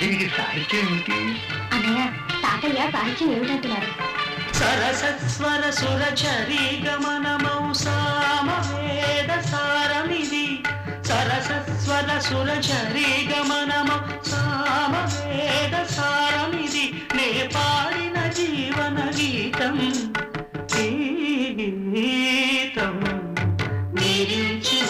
దీనికి సాహిత్యం ఏమిటి? అన్నయ్య తాతయ్య సాహిత్యం ఏమిటంటున్నారు? సరసస్వర సురచరీ గమనమౌ సామవేద సారమిది. సరసస్వర సురచరీ గమనమౌ సామవేద సారమిది. నే పాడిన జీవన గీతం ఈ గీతం నిలిచి